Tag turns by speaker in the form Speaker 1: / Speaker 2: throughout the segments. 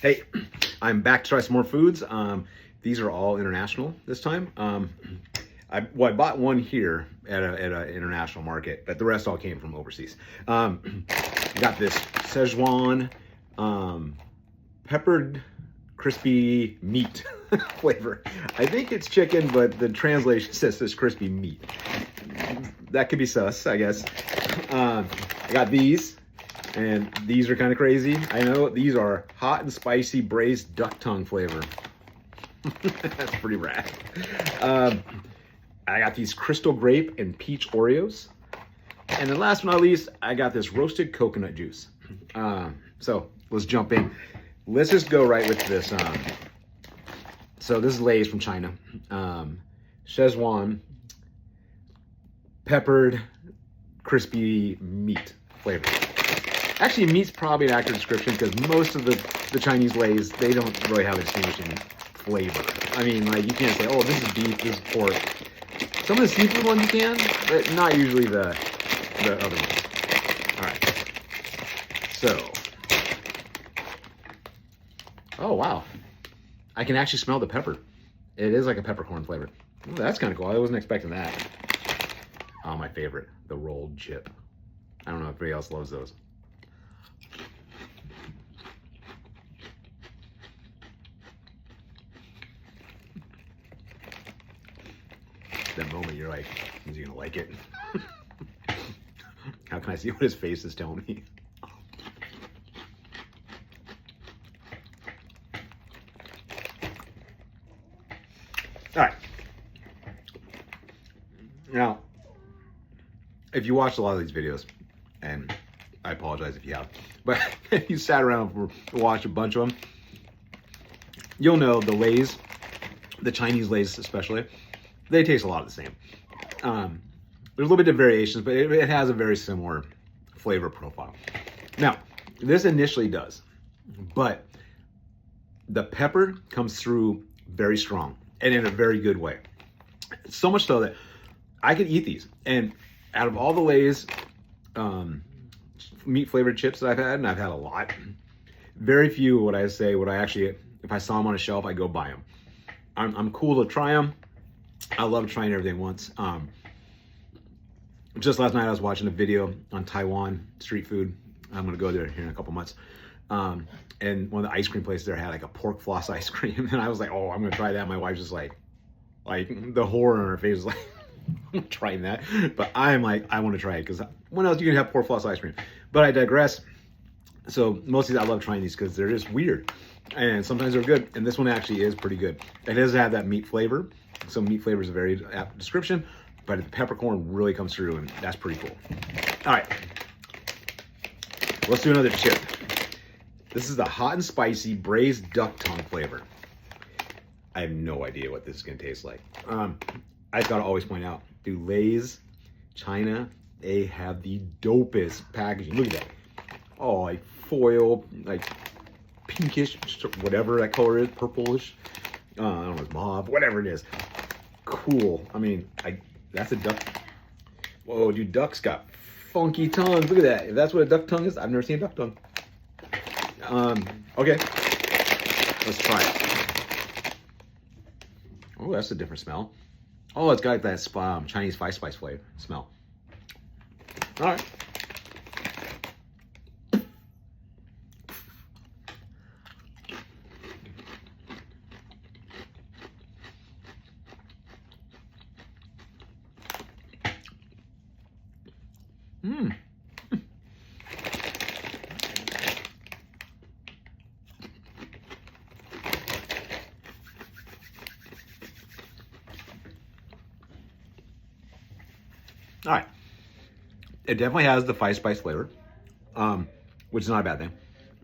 Speaker 1: Hey, I'm back to try some more foods. These are all international this time. I bought one here at an international market, but the rest all came from overseas. Got this Szechuan peppered crispy meat flavor. I think it's chicken, but the translation says this crispy meat. That could be sus, I guess. I got these. And these are kind of crazy. I know these are hot and spicy braised duck tongue flavor. That's pretty rad. I got these crystal grape and peach Oreos. And then last but not least, I got this roasted coconut juice. So let's jump in. Let's just go right with this. So this is Lay's from China. Szechuan peppered crispy meat flavor. Actually, meat's probably an accurate description because most of the Chinese Lays, they don't really have a distinguishing flavor. I mean, like, you can't say, oh, this is beef, this is pork. Some of the seafood ones you can, but not usually the other ones. All right. So. Oh, wow. I can actually smell the pepper. It is like a peppercorn flavor. Ooh, that's kind of cool. I wasn't expecting that. Oh, my favorite, the rolled chip. I don't know if anybody else loves those. That moment you're like, is he gonna like it? How can I see what his face is telling me? All right. Now, if you watched a lot of these videos, and I apologize if you have, but if you sat around for watch a bunch of them, you'll know the Lays, the Chinese Lays especially, they taste a lot of the same. There's a little bit of variations, but it has a very similar flavor profile. Now, this initially does, but the pepper comes through very strong and in a very good way. So much so that I could eat these. And out of all the Lays meat flavored chips that I've had, and I've had a lot, very few would I actually, if I saw them on a shelf, I'd go buy them. I'm cool to try them. I love trying everything once. Just last night I was watching a video on Taiwan street food. I'm gonna go there here in a couple months. And one of the ice cream places there had like a pork floss ice cream. And I was like, oh, I'm gonna try that. My wife's just like the horror on her face was like, I'm not trying that. But I'm like, I wanna try it because when else you can have pork floss ice cream? But I digress. So mostly I love trying these because they're just weird. And sometimes they're good. And this one actually is pretty good. It does have that meat flavor. So meat flavor is a very apt description, but the peppercorn really comes through and that's pretty cool. All right, let's do another chip. This is the hot and spicy braised duck tongue flavor. I have no idea what this is gonna taste like. I just gotta always point out, dude, Lay's, China, they have the dopest packaging. Look at that. Oh, like foil, like pinkish, whatever that color is, purplish. I don't know, it's mauve, whatever it is. Cool. I mean, that's a duck. Whoa, dude, ducks got funky tongues. Look at that. If that's what a duck tongue is, I've never seen a duck tongue. Okay. Let's try it. Oh, that's a different smell. Oh, it's got that Chinese spice flavor smell. All right. Mmm. All right. It definitely has the spice flavor, which is not a bad thing.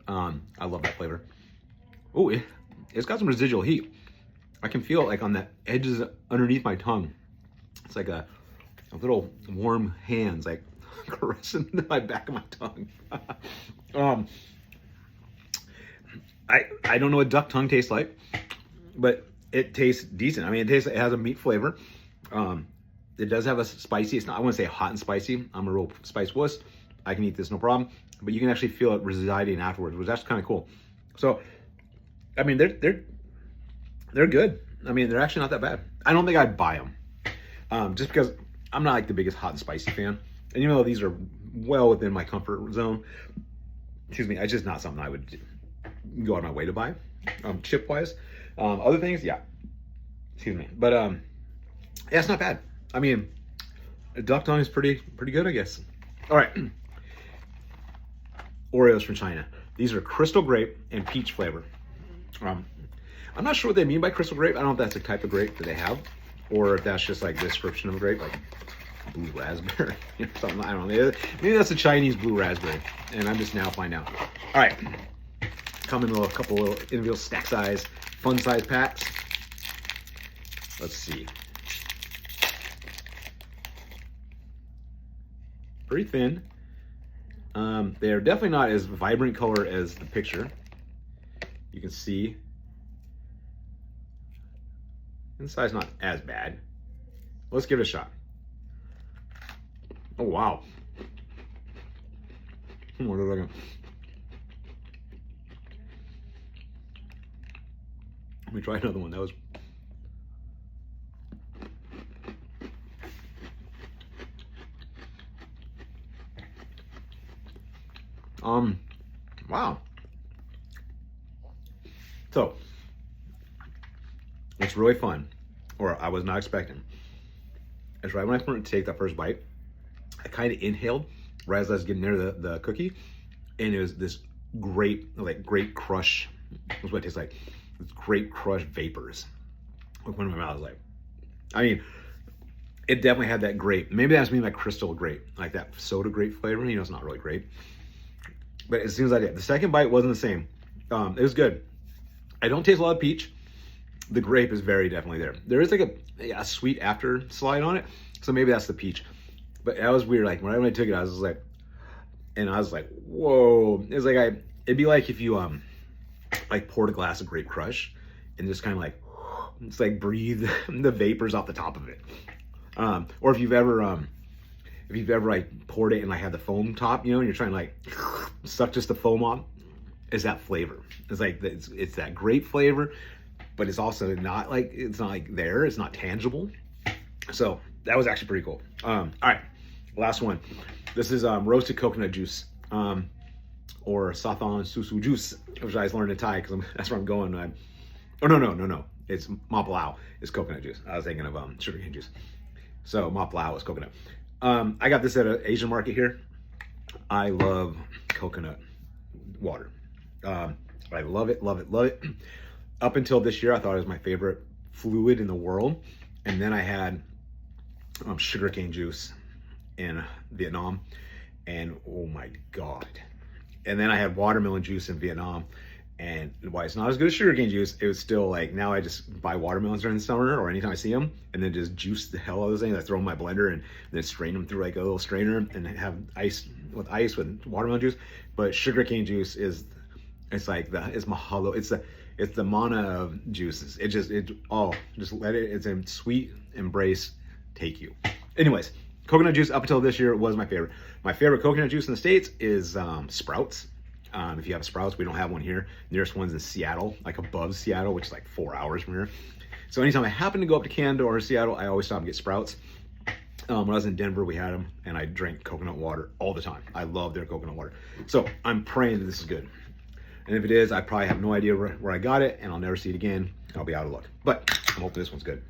Speaker 1: I love that flavor. Oh, it's got some residual heat. I can feel it like on the edges underneath my tongue. It's like a little warm hands like caressing my back of my tongue. I don't know what duck tongue tastes like, but it tastes decent. I mean, it has a meat flavor. It does have a spicy. It's not, I wouldn't say hot and spicy. I'm a real spice wuss. I can eat this no problem, but you can actually feel it residing afterwards, which is actually kind of cool. So I mean, they're good. I mean, they're actually not that bad. I don't think I'd buy them, just because I'm not like the biggest hot and spicy fan. And even though these are well within my comfort zone, excuse me, it's just not something I would go out of my way to buy, chip wise. Other things, yeah, excuse me, but yeah, it's not bad. I mean, duck tongue is pretty good, I guess. All right, Oreos from China. These are crystal grape and peach flavor. I'm not sure what they mean by crystal grape. I don't know if that's a type of grape that they have, or if that's just like the description of a grape, like blue raspberry or something. I don't know. Maybe that's a Chinese blue raspberry, and I'm just now finding out. All right, come in a couple little individual stack size, fun size packs. Let's see. Pretty thin. They're definitely not as vibrant color as the picture. You can see. Inside's not as bad. Let's give it a shot. Oh, wow. What are they looking? Let me try another one. That was... Wow. So, it's really fun, or I was not expecting. It's right when I went to take that first bite, I kind of inhaled right as I was getting near the cookie, and it was this grape crush. That's what it tastes like. It's grape crush vapors. Went in my mouth. I was like, I mean, it definitely had that grape. Maybe that's mean like crystal grape, like that soda grape flavor. You know, it's not really grape. But as soon as I did, the second bite wasn't the same. It was good. I don't taste a lot of peach. The grape is very definitely there. There is like a sweet after slide on it, so maybe that's the peach. But that was weird. Like when I took it, I was like, whoa. It's like it'd be like if you like poured a glass of grape crush and just kind of like, it's like breathe the vapors off the top of it. Or if you've ever like poured it and like had the foam top, you know, and you're trying to like suck just the foam off, is that flavor. It's like it's that grape flavor, but it's also not like it's not tangible. So that was actually pretty cool. All right, last one. This is roasted coconut juice, or Sathan Susu juice, which I learned in Thai because that's where I'm going. No. It's Mapalao is coconut juice. I was thinking of sugarcane juice. So Mapalao is coconut. I got this at an Asian market here. I love coconut water. I love it. Up until this year, I thought it was my favorite fluid in the world. And then I had sugarcane juice in Vietnam, and oh my God. And then I had watermelon juice in Vietnam, and while it's not as good as sugarcane juice, it was still like, now I just buy watermelons during the summer or anytime I see them, and then just juice the hell out of those things. I throw them in my blender and then strain them through like a little strainer and have ice with watermelon juice. But sugarcane juice it's mahalo. It's the mana of juices. Just let it. It's a sweet embrace. Take you. Anyways, coconut juice up until this year was my favorite. My favorite coconut juice in the States is Sprouts. If you have Sprouts, we don't have one here. Nearest one's in Seattle, like above Seattle, which is like 4 hours from here. So anytime I happen to go up to Canada or Seattle, I always stop and get Sprouts. When I was in Denver, we had them, and I drank coconut water all the time. I love their coconut water. So I'm praying that this is good. And if it is, I probably have no idea where I got it, and I'll never see it again. I'll be out of luck. But I'm hoping this one's good.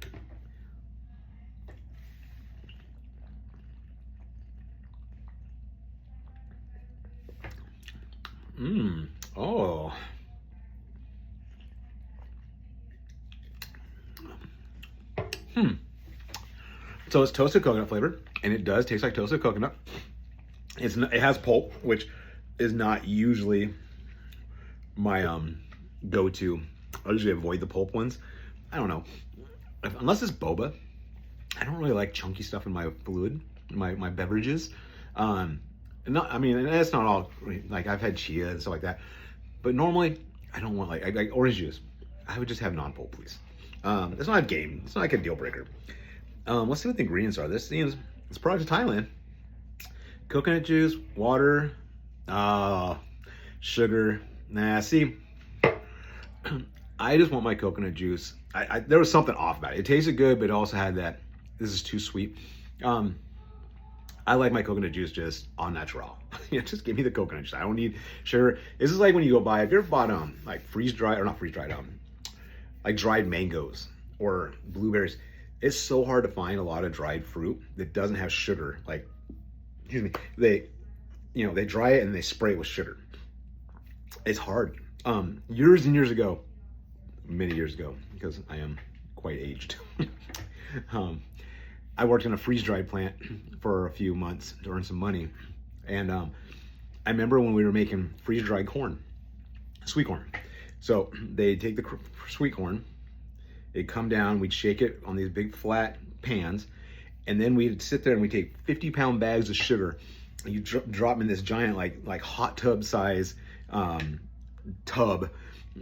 Speaker 1: Oh. So it's toasted coconut flavor, and it does taste like toasted coconut. It has pulp, which is not usually my go-to. I usually avoid the pulp ones. I don't know. Unless it's boba, I don't really like chunky stuff in my fluid, my beverages. And it's not all, like I've had chia and stuff like that, but normally I don't want like orange juice. I would just have non-pulp, please. It's not a game. It's not like a deal breaker. Let's see what the ingredients are. This thing is, it's a product of Thailand. Coconut juice, water, sugar. See, I just want my coconut juice. There was something off about it. It tasted good, but it also had that, this is too sweet. I like my coconut juice just au natural. Just give me the coconut juice. I don't need sugar. This is like when you go buy, have you ever bought like freeze-dried, or not freeze-dried, like dried mangoes or blueberries? It's so hard to find a lot of dried fruit that doesn't have sugar. Like, excuse me, they dry it and they spray it with sugar. It's hard. Years and years ago, many years ago, because I am quite aged, I worked in a freeze-dried plant for a few months to earn some money. And I remember when we were making freeze-dried corn, sweet corn. So they take the sweet corn, it'd come down, we'd shake it on these big flat pans, and then we'd sit there and we'd take 50-pound bags of sugar, and you drop them in this giant, like hot tub size tub,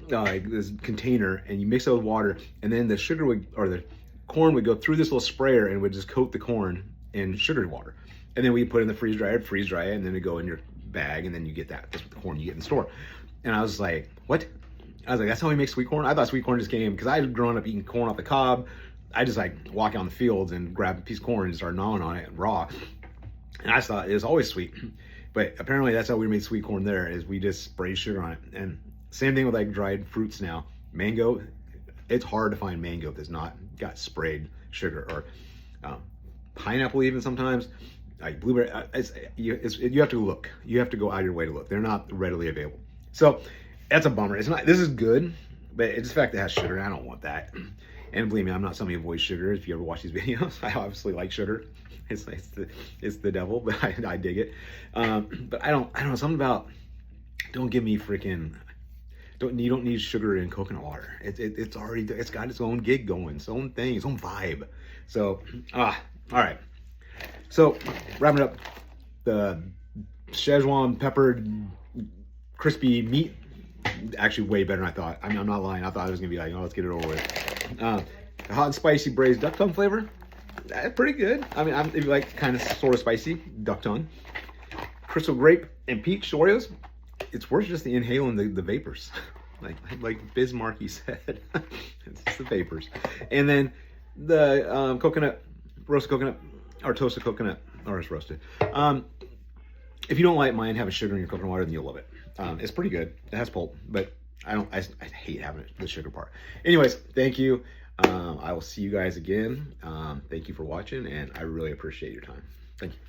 Speaker 1: like this container, and you mix it with water, and then the sugar would, or the corn would go through this little sprayer and would just coat the corn in sugar water. And then we put it in the freeze dryer, and then it go in your bag, and then you get that. That's what the corn you get in the store. And I was like, what? I was like, that's how we make sweet corn? I thought sweet corn just came, because I had grown up eating corn off the cob. I just like walk out in the fields and grab a piece of corn and start gnawing on it raw. And I just thought it was always sweet. But apparently that's how we made sweet corn there, is we just spray sugar on it. And same thing with like dried fruits now. Mango, it's hard to find mango that's not got sprayed sugar, or pineapple even sometimes, like blueberry. You have to look. You have to go out of your way to look. They're not readily available. So that's a bummer. It's not. This is good, but it's the fact that it has sugar. I don't want that. And believe me, I'm not somebody who avoids sugar. If you ever watch these videos, I obviously like sugar. It's the devil, but I dig it. But I don't know, something about, don't give me freaking. You don't need sugar in coconut water. It's got its own gig going, its own thing, its own vibe. So all right. So wrapping up, the Szechuan peppered crispy meat, actually way better than I thought. I mean, I'm not lying. I thought it was gonna be like, oh, let's get it over with. The hot and spicy braised duck tongue flavor, that's pretty good. I mean, if you like kind of sort of spicy duck tongue. Crystal grape and peach Oreos, it's worth just inhaling the vapors. like Bismarcky said, it's the vapors. And then the coconut, roasted coconut, or toasted coconut, or it's roasted. If you don't like mine having sugar in your coconut water, then you'll love it. It's pretty good. It has pulp, but I hate having the sugar part. Anyways, thank you. I will see you guys again. Thank you for watching, and I really appreciate your time. Thank you.